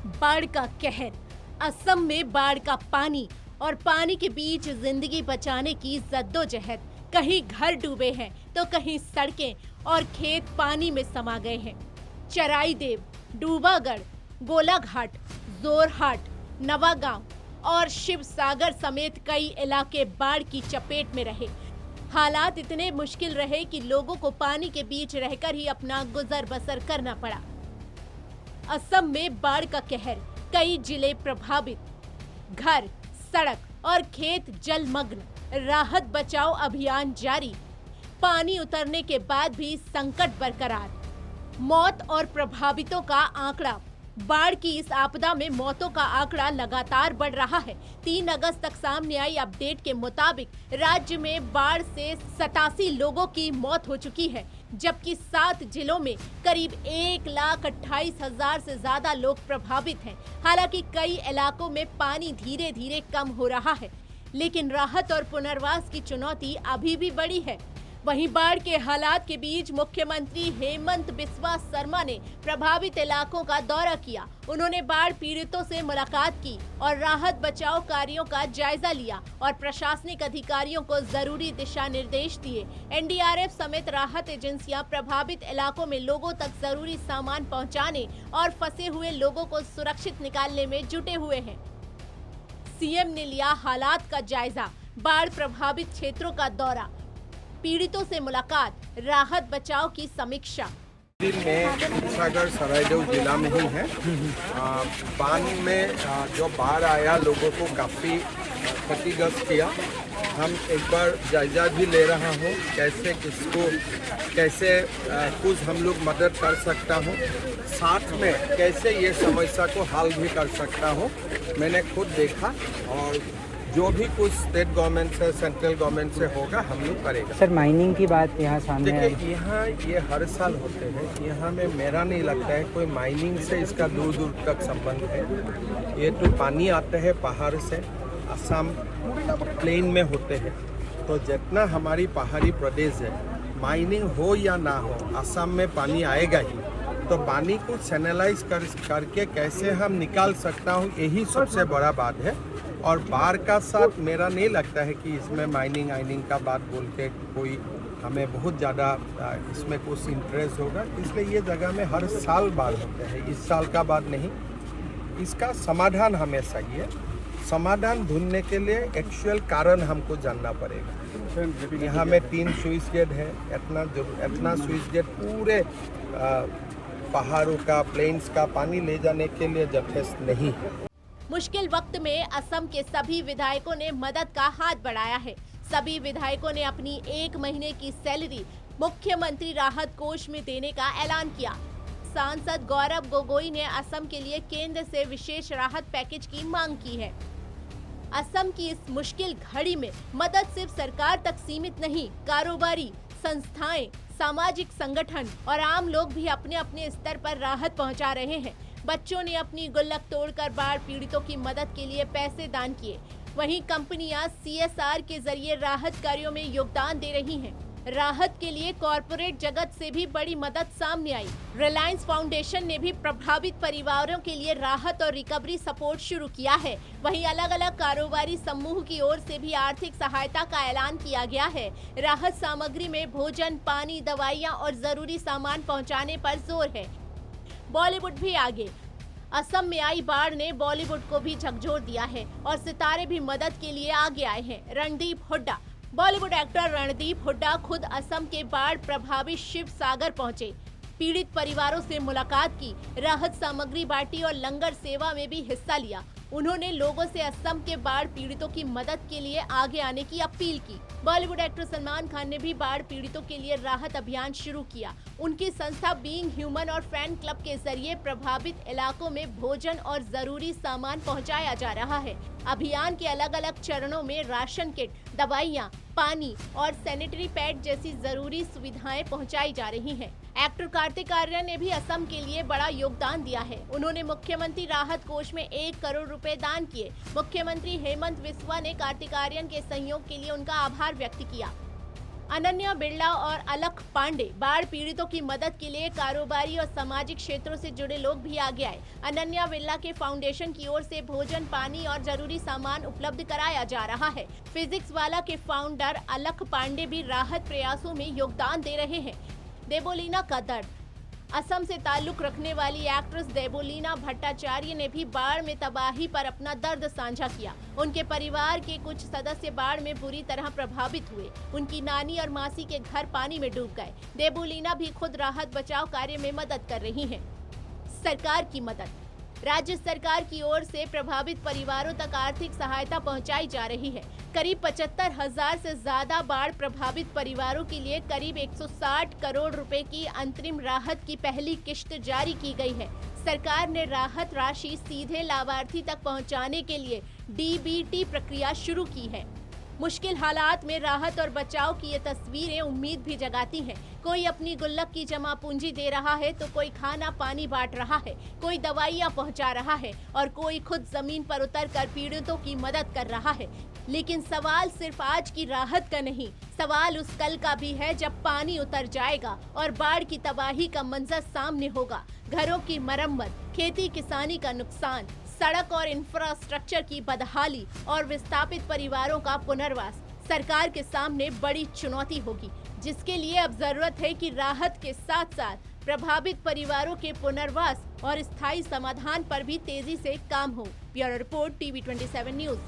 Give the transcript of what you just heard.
बाढ़ का कहर। असम में बाढ़ का पानी और पानी के बीच जिंदगी बचाने की जद्दोजहद। कहीं घर डूबे हैं तो कहीं सड़कें और खेत पानी में समा गए हैं। चराईदेव, डूबागढ़, गोलाघाट, जोरहाट, नवागांव और शिव सागर समेत कई इलाके बाढ़ की चपेट में रहे। हालात इतने मुश्किल रहे कि लोगों को पानी के बीच रहकर ही अपना गुजर बसर करना पड़ा। असम में बाढ़ का कहर, कई जिले प्रभावित, घर, सड़क और खेत जलमग्न। राहत बचाव अभियान जारी। पानी उतरने के बाद भी संकट बरकरार। मौत और प्रभावितों का आंकड़ा। बाढ़ की इस आपदा में मौतों का आंकड़ा लगातार बढ़ रहा है। 3 अगस्त तक सामने आई अपडेट के मुताबिक राज्य में बाढ़ से 87 लोगों की मौत हो चुकी है, जबकि 7 जिलों में करीब 1,28,000 से ज्यादा लोग प्रभावित हैं। हालांकि कई इलाकों में पानी धीरे धीरे कम हो रहा है, लेकिन राहत और पुनर्वास की चुनौती अभी भी बड़ी है। वहीं बाढ़ के हालात के बीच मुख्यमंत्री हेमंत बिस्वा शर्मा ने प्रभावित इलाकों का दौरा किया। उन्होंने बाढ़ पीड़ितों से मुलाकात की और राहत बचाव कार्यों का जायजा लिया और प्रशासनिक अधिकारियों को जरूरी दिशा निर्देश दिए। एनडीआरएफ समेत राहत एजेंसियां प्रभावित इलाकों में लोगों तक जरूरी सामान पहुंचाने और फंसे हुए लोगों को सुरक्षित निकालने में जुटे हुए हैं। सीएम ने लिया हालात का जायजा, बाढ़ प्रभावित क्षेत्रों का दौरा, पीड़ितों से मुलाकात, राहत बचाव की समीक्षा। दिन में सागर सरायदेव जिला में ही है। बान में जो बाढ़ आया लोगों को काफ़ी क्षतिग्रस्त किया। हम एक बार जायजा भी ले रहा हूँ कैसे किसको कैसे कुछ हम लोग मदद कर सकता हूँ, साथ में कैसे ये समस्या को हल भी कर सकता हूँ। मैंने खुद देखा और जो भी कुछ स्टेट गवर्नमेंट से सेंट्रल गवर्नमेंट से होगा हम लोग करेगा। सर माइनिंग की बात यहाँ सामने है। देखिए यहाँ ये हर साल होते हैं। यहाँ में मेरा नहीं लगता है कोई माइनिंग से इसका दूर दूर तक संबंध है। ये तो पानी आते हैं पहाड़ से, असम प्लेन में होते हैं। तो जितना हमारी पहाड़ी प्रदेश है, माइनिंग हो या ना हो असम में पानी आएगा ही। तो पानी को चैनलाइज करके कैसे हम निकाल सकता हूँ, यही सबसे बड़ा बात है। और बाढ़ का साथ मेरा नहीं लगता है कि इसमें माइनिंग का बात बोल के कोई हमें बहुत ज़्यादा इसमें कुछ इंटरेस्ट होगा। इसलिए ये जगह में हर साल बाढ़ होते हैं, इस साल का बात नहीं। इसका समाधान हमें चाहिए। समाधान ढूंढने के लिए एक्चुअल कारण हमको जानना पड़ेगा। यहाँ में 3 स्विच गेट है। इतना स्विच गेट पूरे पहाड़ों का, प्लेन्स का पानी ले जाने के लिए यथेष्ट नहीं है। मुश्किल वक्त में असम के सभी विधायकों ने मदद का हाथ बढ़ाया है। सभी विधायकों ने अपनी 1 महीने की सैलरी मुख्यमंत्री राहत कोष में देने का ऐलान किया। सांसद गौरव गोगोई ने असम के लिए केंद्र से विशेष राहत पैकेज की मांग की है। असम की इस मुश्किल घड़ी में मदद सिर्फ सरकार तक सीमित नहीं, कारोबारी संस्थाएं, सामाजिक संगठन और आम लोग भी अपने अपने स्तर पर राहत पहुंचा रहे हैं। बच्चों ने अपनी गुल्लक तोड़कर बाढ़ पीड़ितों की मदद के लिए पैसे दान किए। वहीं कंपनियां CSR के जरिए राहत कार्यों में योगदान दे रही हैं। राहत के लिए कॉरपोरेट जगत से भी बड़ी मदद सामने आई। रिलायंस फाउंडेशन ने भी प्रभावित परिवारों के लिए राहत और रिकवरी सपोर्ट शुरू किया है। वहीं अलग अलग कारोबारी समूह की ओर से भी आर्थिक सहायता का ऐलान किया गया है। राहत सामग्री में भोजन, पानी, दवाइयाँ और जरूरी सामान पहुँचाने पर जोर है। बॉलीवुड भी आगे। असम में आई बाढ़ ने बॉलीवुड को भी झकझोर दिया है और सितारे भी मदद के लिए आगे आए हैं। रणदीप हुड्डा। बॉलीवुड एक्टर रणदीप हुड्डा खुद असम के बाढ़ प्रभावित शिव सागर पहुंचे, पीड़ित परिवारों से मुलाकात की, राहत सामग्री बांटी और लंगर सेवा में भी हिस्सा लिया। उन्होंने लोगों से असम के बाढ़ पीड़ितों की मदद के लिए आगे आने की अपील की। बॉलीवुड एक्टर सलमान खान ने भी बाढ़ पीड़ितों के लिए राहत अभियान शुरू किया। उनकी संस्था बीइंग ह्यूमन और फैन क्लब के जरिए प्रभावित इलाकों में भोजन और जरूरी सामान पहुंचाया जा रहा है। अभियान के अलग अलग चरणों में राशन किट, दवाइयाँ, पानी और सैनिटरी पैड जैसी जरूरी सुविधाएं पहुंचाई जा रही हैं। एक्टर कार्तिक आर्यन ने भी असम के लिए बड़ा योगदान दिया है। उन्होंने मुख्यमंत्री राहत कोष में 1 करोड़ रुपए दान किए। मुख्यमंत्री हेमंत बिस्वा ने कार्तिक आर्यन के सहयोग के लिए उनका आभार व्यक्त किया। अनन्या बिरला और अलख पांडे बाढ़ पीड़ितों की मदद के लिए कारोबारी और सामाजिक क्षेत्रों से जुड़े लोग भी आगे आए। अनन्या बिरला के फाउंडेशन की ओर से भोजन, पानी और जरूरी सामान उपलब्ध कराया जा रहा है। फिजिक्स वाला के फाउंडर अलख पांडे भी राहत प्रयासों में योगदान दे रहे हैं। देबोलीना का दर्द। असम से ताल्लुक रखने वाली एक्ट्रेस देबोलीना भट्टाचार्य ने भी बाढ़ में तबाही पर अपना दर्द साझा किया। उनके परिवार के कुछ सदस्य बाढ़ में बुरी तरह प्रभावित हुए। उनकी नानी और मासी के घर पानी में डूब गए। देबोलीना भी खुद राहत बचाव कार्य में मदद कर रही हैं। सरकार की मदद। राज्य सरकार की ओर से प्रभावित परिवारों तक आर्थिक सहायता पहुंचाई जा रही है। करीब 75,000 से ज्यादा बाढ़ प्रभावित परिवारों के लिए करीब 160 करोड़ रुपए की अंतरिम राहत की पहली किश्त जारी की गई है। सरकार ने राहत राशि सीधे लाभार्थी तक पहुंचाने के लिए डीबीटी प्रक्रिया शुरू की है। मुश्किल हालात में राहत और बचाव की ये तस्वीरें उम्मीद भी जगाती हैं। कोई अपनी गुल्लक की जमा पूंजी दे रहा है तो कोई खाना पानी बांट रहा है, कोई दवाइयां पहुंचा रहा है और कोई खुद जमीन पर उतरकर पीड़ितों की मदद कर रहा है। लेकिन सवाल सिर्फ आज की राहत का नहीं, सवाल उस कल का भी है जब पानी उतर जाएगा और बाढ़ की तबाही का मंजर सामने होगा। घरों की मरम्मत, खेती किसानी का नुकसान, सड़क और इंफ्रास्ट्रक्चर की बदहाली और विस्थापित परिवारों का पुनर्वास सरकार के सामने बड़ी चुनौती होगी, जिसके लिए अब जरूरत है कि राहत के साथ साथ प्रभावित परिवारों के पुनर्वास और स्थायी समाधान पर भी तेजी से काम हो। Bureau report, TV 27 news.